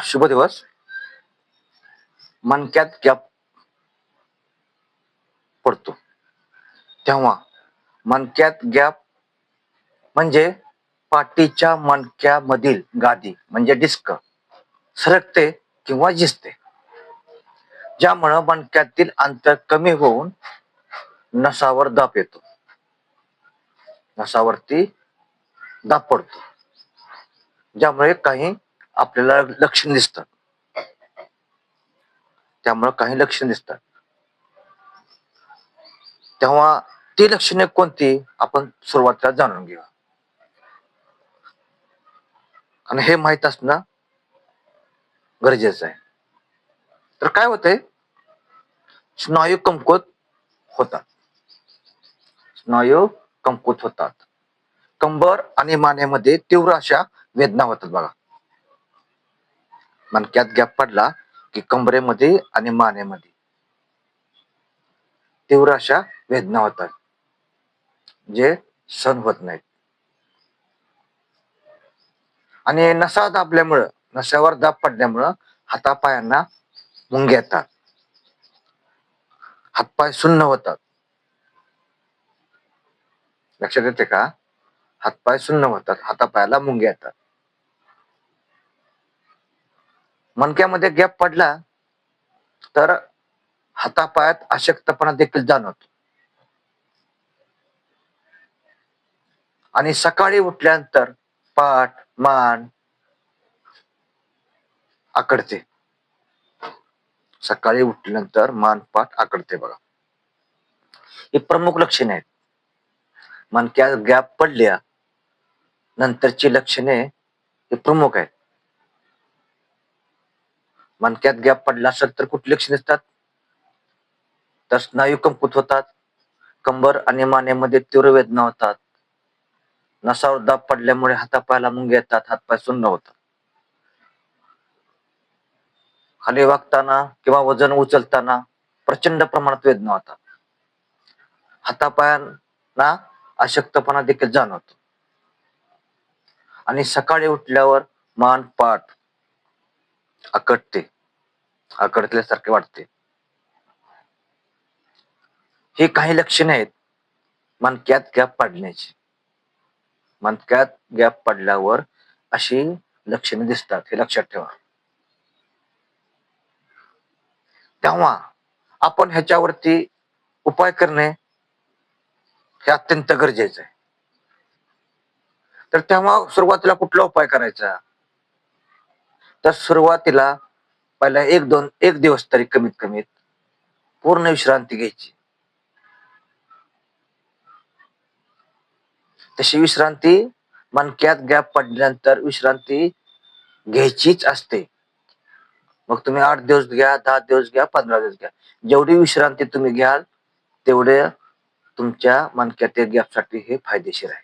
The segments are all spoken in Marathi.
शुभ दिवस. मणक्यात गॅप पडतो तेव्हा मणक्यात गॅप म्हणजे पाठीच्या मणक्यामधील गादी म्हणजे डिस्क सरकते किंवा झिजते, ज्यामुळे मणक्यातील अंतर कमी होऊन नसावर दाब येतो. नसावरती दाब पडतो, ज्यामुळे काही आपल्याला लक्षण दिसतात. तेव्हा ती लक्षणे कोणती आपण सुरुवातीला जाणून घेऊ. आणि हे माहित असणं गरजेचं आहे. तर काय होतंय, स्नायू कमकुवत होतात. कंबर आणि मानेमध्ये तीव्र अशा वेदना होतात बघा. मणक्यात गॅप पडला की कंबरेमध्ये आणि मानेमध्ये तीव्र अशा वेदना होतात, जे सहन होत नाहीत. आणि नसावर दाब पडल्यामुळं हातापायांना मुंग्या येतात, हातपाय सुन्न होतात. लक्षात येते का? हातपाय सुन्न होतात, हातापायाला मुंग्या येतात. मणक्यामध्ये गॅप पडला तर हातापायात अशक्तपणा देखील जाणवतो आणि सकाळी उठल्यानंतर पाठ मान आकडते. सकाळी उठल्यानंतर मान पाठ आकडते बघा. ही प्रमुख लक्षणे आहेत. मणक्यात गॅप पडल्या नंतरची लक्षणे ही प्रमुख आहेत. मणक्यात गॅप पडला असेल तर कुठली लक्षणे असतात, तर स्नायू कमकुवत होतात, कंबर आणि मानेमध्ये तीव्र वेदना होतात, नसावर दाब पडल्यामुळे हातापायाला मुंग्या येतात, हातपाय सुन्न होतात, खाली वागताना किंवा वजन उचलताना प्रचंड प्रमाणात वेदना होतात, हातापायांना अशक्तपणा देखील जाणवतो आणि सकाळी उठल्यावर मान पाठ आकडल्यासारखे वाटते. ही काही लक्षणे आहेत मणक्यात गॅप पडण्याची. मणक्यात गॅप पडल्यावर अशी लक्षणे दिसतात, हे लक्षात ठेवा. तेव्हा आपण ह्याच्यावरती उपाय करणे हे अत्यंत गरजेचं आहे. तर तेव्हा सुरुवातीला कुठला उपाय करायचा, तर सुरुवातीला पहिला एक दिवस तरी कमीत कमी पूर्ण विश्रांती घ्यायची. तशी विश्रांती मणक्यात गॅप पडल्यानंतर विश्रांती घ्यायचीच असते. मग तुम्ही 8 दिवस घ्या, 10 दिवस घ्या, 15 दिवस घ्या. जेवढी विश्रांती तुम्ही घ्याल तेवढे तुमच्या मणक्यातील गॅपसाठी हे फायदेशीर आहे.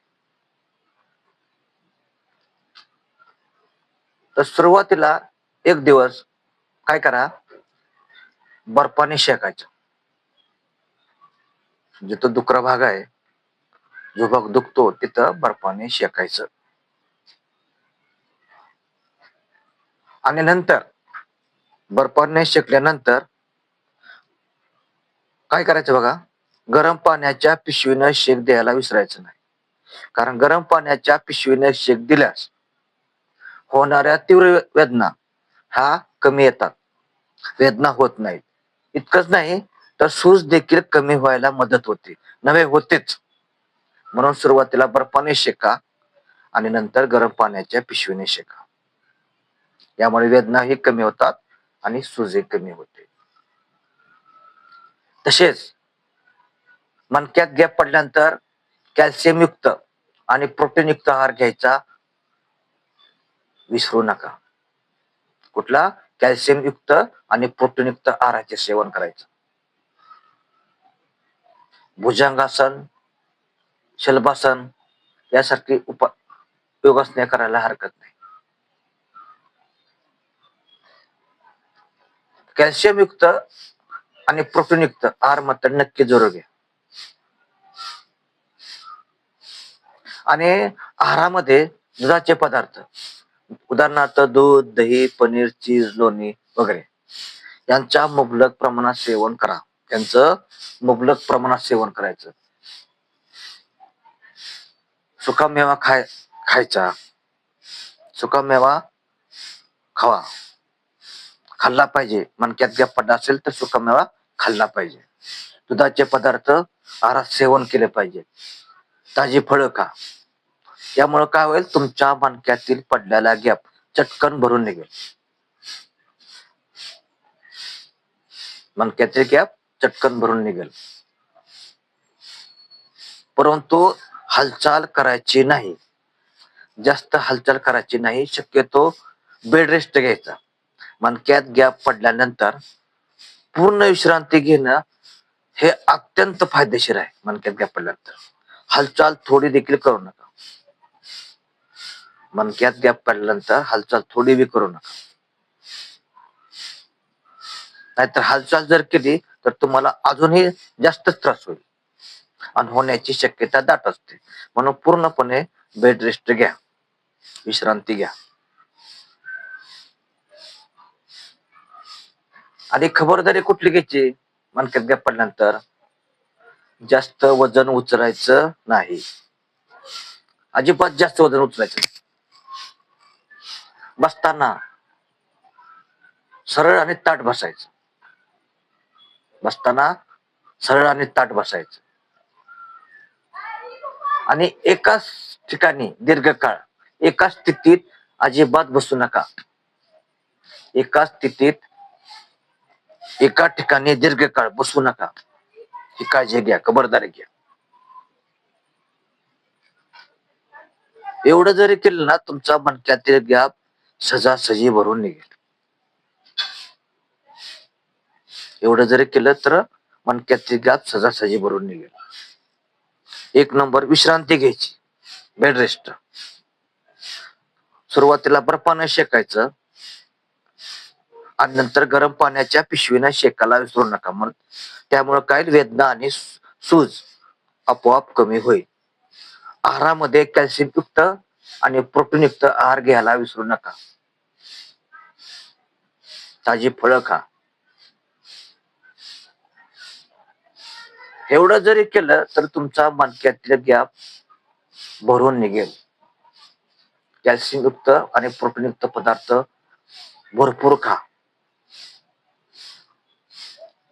तर सुरुवातीला एक दिवस काय करा, बर्फाने शेकायचं. जिथं दुखरा भाग आहे, जो भाग दुखतो तिथं बर्फाने शेकायचं. आणि नंतर बर्फाने शेकल्यानंतर काय करायचं बघा, गरम पाण्याच्या पिशवीनं शेक द्यायला विसरायचं नाही. कारण गरम पाण्याच्या पिशवीने शेक दिल्यास होणाऱ्या तीव्र वेदना हा कमी येतात, वेदना होत नाहीत. इतकंच नाही तर सूज देखील कमी व्हायला मदत होते, नव्हे होतेच. म्हणून सुरुवातीला बर्फाने शेका आणि नंतर गरम पाण्याच्या पिशवीने शेका. यामुळे वेदना ही कमी होतात आणि सूजही कमी होते. तसेच मणक्यात गॅप पडल्यानंतर कॅल्शियम युक्त आणि प्रोटीन युक्त आहार घ्यायचा विसरू नका. कुठला? कॅल्शियम युक्त आणि प्रोटीन युक्त आहाराचे सेवन करायचं. भुजंगासन, शलभासन यासारखी योगासने करायला हरकत नाही. कॅल्शियम युक्त आणि प्रोटीन युक्त आहार मात्र नक्की जरूर घ्या. आणि आहारामध्ये दुधाचे पदार्थ उदाहरणार्थ दूध, दही, पनीर, चीज, लोणी वगैरे यांच्या मुबलक प्रमाणात सेवन करा. त्यांचं मुबलक प्रमाणात सेवन करायचं. सुकामेवा खायचा. सुकामेवा खावा, खाल्ला पाहिजे. मणक्यात गॅप पडला असेल तर सुकामेवा खाल्ला पाहिजे. दुधाचे पदार्थ आहारात सेवन केले पाहिजे. ताजी फळं खा. यामुळे काय होईल, तुमच्या मणक्यातील पडलेला गॅप चटकन भरून निघेल. मणक्यातील गॅप चटकन भरून निघेल. परंतु हालचाल करायची नाही, जास्त हालचाल करायची नाही. शक्यतो बेड रेस्ट घ्यायचा. मणक्यात गॅप पडल्यानंतर पूर्ण विश्रांती घेणं हे अत्यंत फायदेशीर आहे. मणक्यात गॅप पडल्यानंतर हालचाल थोडी देखील करू नका. मणक्यात गॅप पडल्यानंतर हालचाल थोडी बी करू नका. नाहीतर हालचाल जर केली तर तुम्हाला अजूनही जास्त त्रास होईल आणि होण्याची शक्यता दाट असते. म्हणून पूर्णपणे बेड रेस्ट घ्या, विश्रांती घ्या. आणि खबरदारी कुठली घ्यायची मणक्यात गॅप पडल्यानंतर? जास्त वजन उचलायचं नाही, अजिबात जास्त वजन उचलायचं. बसताना सरळ आणि ताठ बसायचं. बसताना सरळ आणि ताठ बसायचं. आणि एकाच ठिकाणी दीर्घकाळ एकाच स्थितीत अजिबात बसू नका. एकाच स्थितीत एका ठिकाणी दीर्घकाळ बसू नका. ही काळजी घ्या, खबरदारी घ्या. एवढं जरी केलं ना, तुमचा मणक्यातील गॅप सहजासहजी भरून निघेल. एवढं जरी केलं तर मणक्यातील गॅप सहजासहजी भरून निघेल. एक नंबर विश्रांती घ्यायची, बेड रेस्ट. सुरुवातीला बर्फानं शेकायचं आणि नंतर गरम पाण्याच्या पिशवीनं शेकायला विसरू नका. मग त्यामुळे काय, वेदना आणि सूज आपोआप कमी होईल. आहारामध्ये कॅल्शियम युक्त आणि प्रोटीन युक्त आहार घ्यायला विसरू नका. ताजी फळं खा. एवढं जरी केलं तर तुमचा मणक्यातील गॅप भरून निघेल. कॅल्शियम युक्त आणि प्रोटीन युक्त पदार्थ भरपूर खा.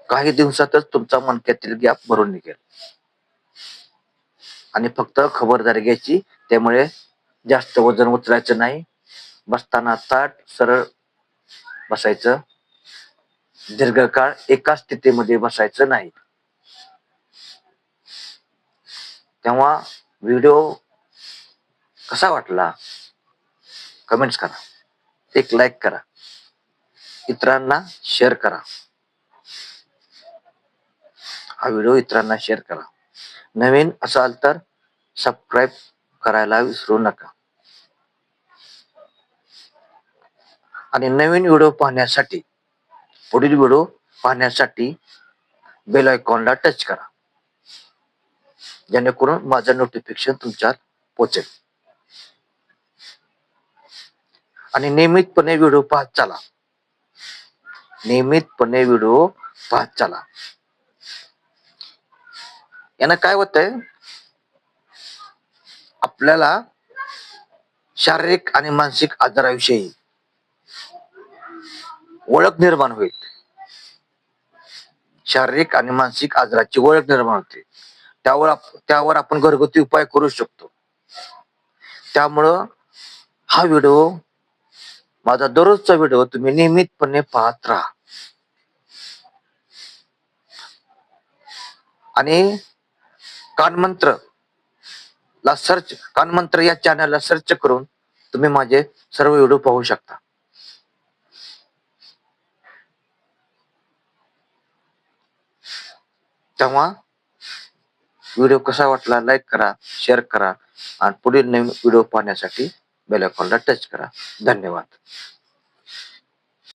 काही दिवसातच तुमचा मणक्यातील गॅप भरून निघेल. आणि फक्त खबरदारी घ्यायची, त्यामुळे जास्त वजन उचलायचं नाही. बसताना ताठ सरळ बसायचं. दीर्घकाळ एका स्थितीमध्ये बसायचं नाही. तेव्हा व्हिडिओ कसा वाटला कमेंट्स करा, एक लाईक करा, इतरांना शेअर करा. हा व्हिडिओ इतरांना शेअर करा. नवीन असाल तर सबस्क्राईब करायला विसरू नका. आणि नवीन व्हिडिओ पाहण्यासाठी, पुढील व्हिडिओ पाहण्यासाठी बेल आयकॉनला टच करा, जेणेकरून माझं नोटिफिकेशन तुमच्यात पोहोचेल. आणि नियमितपणे व्हिडिओ पाहत चला. नियमितपणे व्हिडिओ पाहत चला. यानं काय होतंय, आपल्याला शारीरिक आणि मानसिक आजाराविषयी ओळख निर्माण होईल. शारीरिक आणि मानसिक आजाराची ओळख निर्माण होते. त्यावर आपण घरगुती उपाय करू शकतो. त्यामुळं हा व्हिडिओ, माझा दररोजचा व्हिडिओ तुम्ही नियमितपणे पाहत राहा. आणि कानमंत्र या चॅनलला सर्च करून तुम्ही माझे सर्व व्हिडिओ पाहू शकता. तेव्हा व्हिडिओ कसा वाटला लाईक करा, शेअर करा आणि पुढील नवीन व्हिडिओ पाहण्यासाठी बेल आयकॉनला टच करा. धन्यवाद.